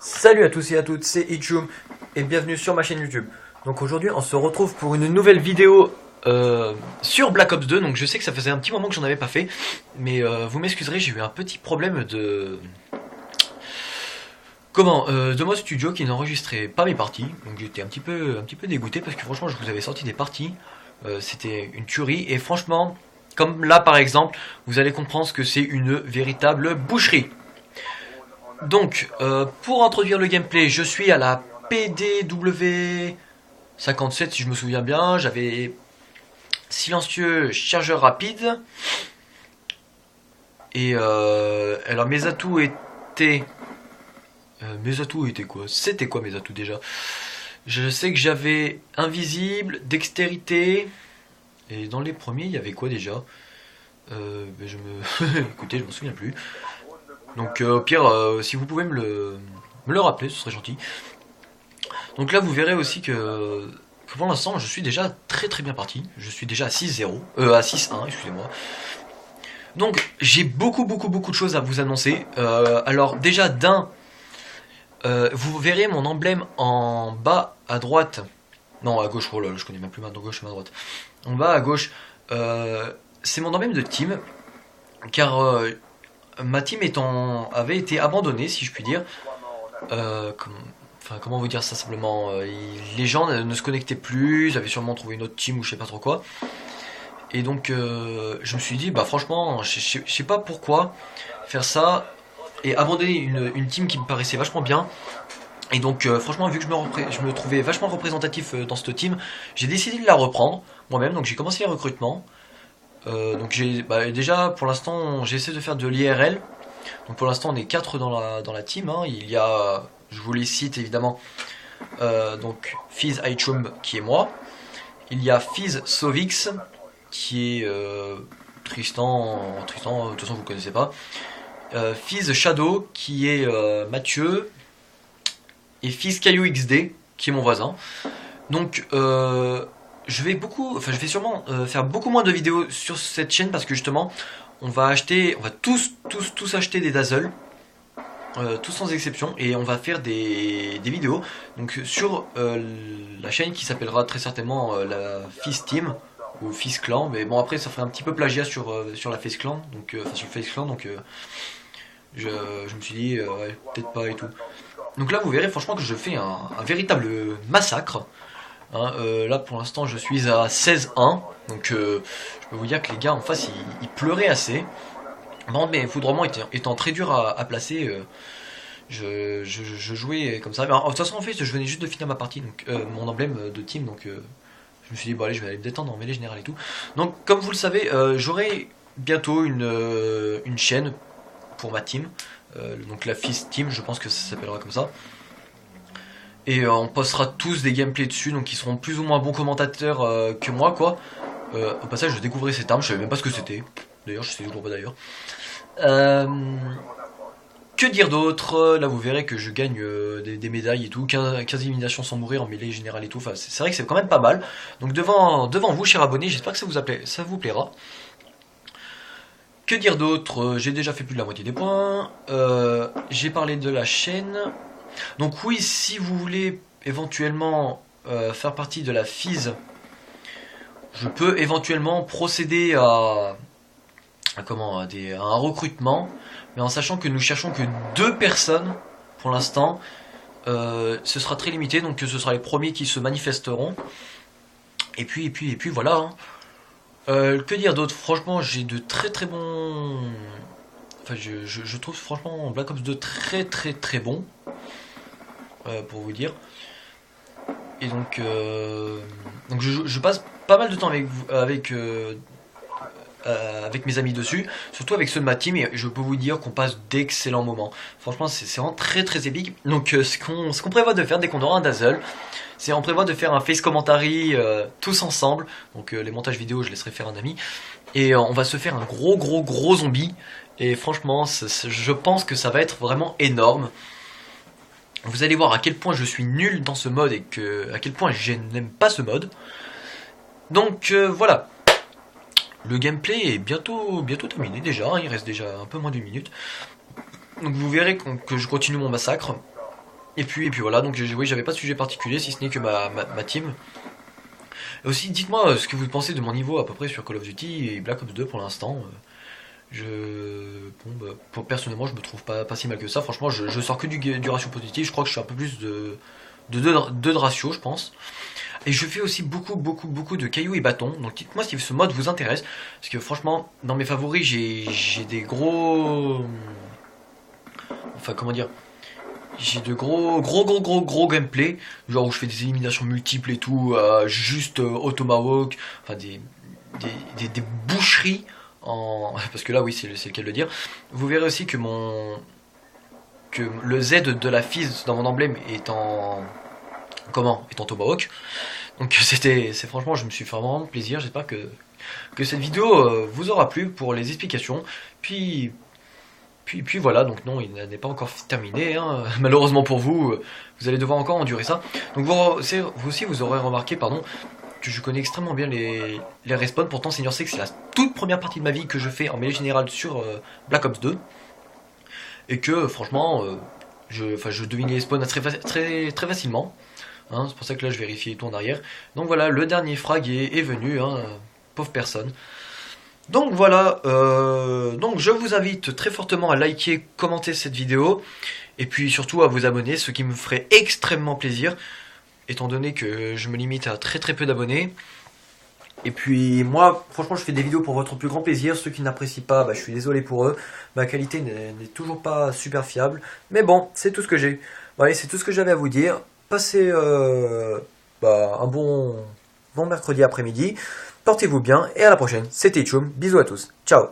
Salut à tous et à toutes, c'est Ichum et bienvenue sur ma chaîne YouTube. Donc aujourd'hui on se retrouve pour une nouvelle vidéo sur Black Ops 2. Donc je sais que ça faisait un petit moment que j'en avais pas fait, mais vous m'excuserez, j'ai eu un petit problème de de mode studio qui n'enregistrait pas mes parties. Donc j'étais un petit peu dégoûté parce que franchement je vous avais sorti des parties, c'était une tuerie et franchement comme là par exemple vous allez comprendre ce que c'est une véritable boucherie. Donc, pour introduire le gameplay, je suis à la PDW 57 si je me souviens bien. J'avais silencieux, chargeur rapide. Et alors mes atouts étaient... mes atouts étaient quoi? C'était quoi mes atouts déjà? Je sais que j'avais invisible, dextérité. Et dans les premiers, il y avait quoi déjà? Écoutez, je m'en souviens plus. Donc au pire, si vous pouvez me le rappeler, ce serait gentil. Donc là, vous verrez aussi que pour l'instant, je suis déjà très bien parti. Je suis déjà à 6-0, à 6-1, excusez-moi. Donc j'ai beaucoup de choses à vous annoncer. Alors déjà vous verrez mon emblème en bas à droite. Non, à gauche, oh là, je connais même plus maintenant gauche et ma droite. En bas à gauche, c'est mon emblème de team. Car ma team avait été abandonnée, si je puis dire. Comment vous dire ça simplement, les gens ne se connectaient plus, ils avaient sûrement trouvé une autre team ou je sais pas trop quoi. Et donc je me suis dit, bah franchement, je sais pas pourquoi faire ça et abandonner une team qui me paraissait vachement bien. Et donc franchement, vu que je me trouvais vachement représentatif dans cette team, j'ai décidé de la reprendre moi-même. Donc j'ai commencé les recrutements. Donc déjà pour l'instant j'essaie de faire de l'IRL. Donc pour l'instant on est 4 dans la team, hein. Il y a, je vous les cite évidemment, donc Fizz Ichum qui est moi. Il y a Fizz Sovix qui est Tristan, de toute façon vous ne connaissez pas. Fizz Shadow qui est Mathieu. Et Fizz Caillou XD qui est mon voisin. Donc je vais sûrement faire beaucoup moins de vidéos sur cette chaîne parce que justement on va tous acheter des Dazzle, tous sans exception, et on va faire des vidéos donc sur la chaîne qui s'appellera très certainement la Fizz Team ou Fizz Clan, mais bon après ça ferait un petit peu plagiat sur la Fizz Clan, donc sur Fizz Clan, donc je me suis dit ouais, peut-être pas et tout. Donc là vous verrez franchement que je fais un véritable massacre. Hein, là pour l'instant je suis à 16-1. Donc je peux vous dire que les gars en face ils pleuraient assez. Bon, mais foudroiement étant très dur à placer, je jouais comme ça. Mais de toute façon en fait je venais juste de finir ma partie, donc mon emblème de team, donc je me suis dit bon allez je vais aller me détendre en mêlée générale et tout. Donc comme vous le savez j'aurai bientôt une chaîne pour ma team. Donc la Fizz Team, je pense que ça s'appellera comme ça. Et on postera tous des gameplays dessus, donc ils seront plus ou moins bons commentateurs que moi, quoi. Au passage, je découvrais cette arme, je savais même pas ce que c'était. D'ailleurs, je sais toujours pas d'ailleurs. Que dire d'autre? Là, vous verrez que je gagne des médailles et tout. 15 éliminations sans mourir en mêlée générale et tout. Enfin, c'est vrai que c'est quand même pas mal. Donc devant vous, chers abonnés, j'espère que ça vous plaira. Que dire d'autre? J'ai déjà fait plus de la moitié des points. J'ai parlé de la chaîne. Donc oui, si vous voulez éventuellement faire partie de la Fizz, je peux éventuellement procéder à un recrutement, mais en sachant que nous cherchons que 2 personnes pour l'instant. Ce sera très limité, donc ce sera les premiers qui se manifesteront. Et puis voilà, hein. Que dire d'autre? Franchement, j'ai de très bons... Enfin, je trouve franchement Black Ops 2 très bon. Pour vous dire. Et donc je passe pas mal de temps avec mes amis dessus, surtout avec ceux de ma team, et je peux vous dire qu'on passe d'excellents moments. Franchement, c'est vraiment très épique. Donc ce qu'on prévoit de faire dès qu'on aura un Dazzle, c'est on prévoit de faire un face commentary tous ensemble. Donc les montages vidéo, je laisserai faire un ami. Et on va se faire un gros zombie. Et franchement, je pense que ça va être vraiment énorme. Vous allez voir à quel point je suis nul dans ce mode et à quel point je n'aime pas ce mode. Donc voilà. Le gameplay est bientôt terminé déjà, il reste déjà un peu moins d'1 minute. Donc vous verrez que je continue mon massacre. Et puis voilà, donc oui, j'avais pas de sujet particulier, si ce n'est que ma team. Et aussi, dites-moi ce que vous pensez de mon niveau à peu près sur Call of Duty et Black Ops 2 pour l'instant. Personnellement, je me trouve pas si mal que ça. Franchement, je sors que du ratio positif. Je crois que je suis un peu plus de 2 de ratio, je pense. Et je fais aussi beaucoup de cailloux et bâtons. Donc dites-moi si ce mode vous intéresse. Parce que franchement, dans mes favoris, j'ai des gros. Enfin, comment dire? J'ai de gros gameplay. Genre où je fais des éliminations multiples et tout. Juste Automahawk. Enfin, des boucheries. Parce que là, oui, c'est le cas de le dire. Vous verrez aussi que le Z de la Fizz dans mon emblème est en. Comment? Est en Tomahawk. Donc c'est franchement, je me suis fait vraiment plaisir. J'espère que cette vidéo vous aura plu pour les explications. Puis voilà, donc non, il n'est pas encore terminé, hein. Malheureusement pour vous, vous allez devoir encore endurer ça. Donc vous aussi, vous aurez remarqué, pardon, que je connais extrêmement bien les respawns. Pourtant, Seigneur Six, c'est la toute première partie de ma vie que je fais en mêlée générale sur Black Ops 2. Et que franchement, je devinais les spawns très facilement. Hein, c'est pour ça que là je vérifie tout en arrière. Donc voilà, le dernier frag est venu, hein, pauvre personne. Donc voilà, donc je vous invite très fortement à liker, commenter cette vidéo, et puis surtout à vous abonner, ce qui me ferait extrêmement plaisir, étant donné que je me limite à très peu d'abonnés. Et puis moi, franchement, je fais des vidéos pour votre plus grand plaisir. Ceux qui n'apprécient pas, je suis désolé pour eux. Ma qualité n'est toujours pas super fiable. Mais bon, c'est tout ce que j'ai. Allez, c'est tout ce que j'avais à vous dire. Passez un bon mercredi après-midi. Portez-vous bien et à la prochaine. C'était Tchoum. Bisous à tous. Ciao.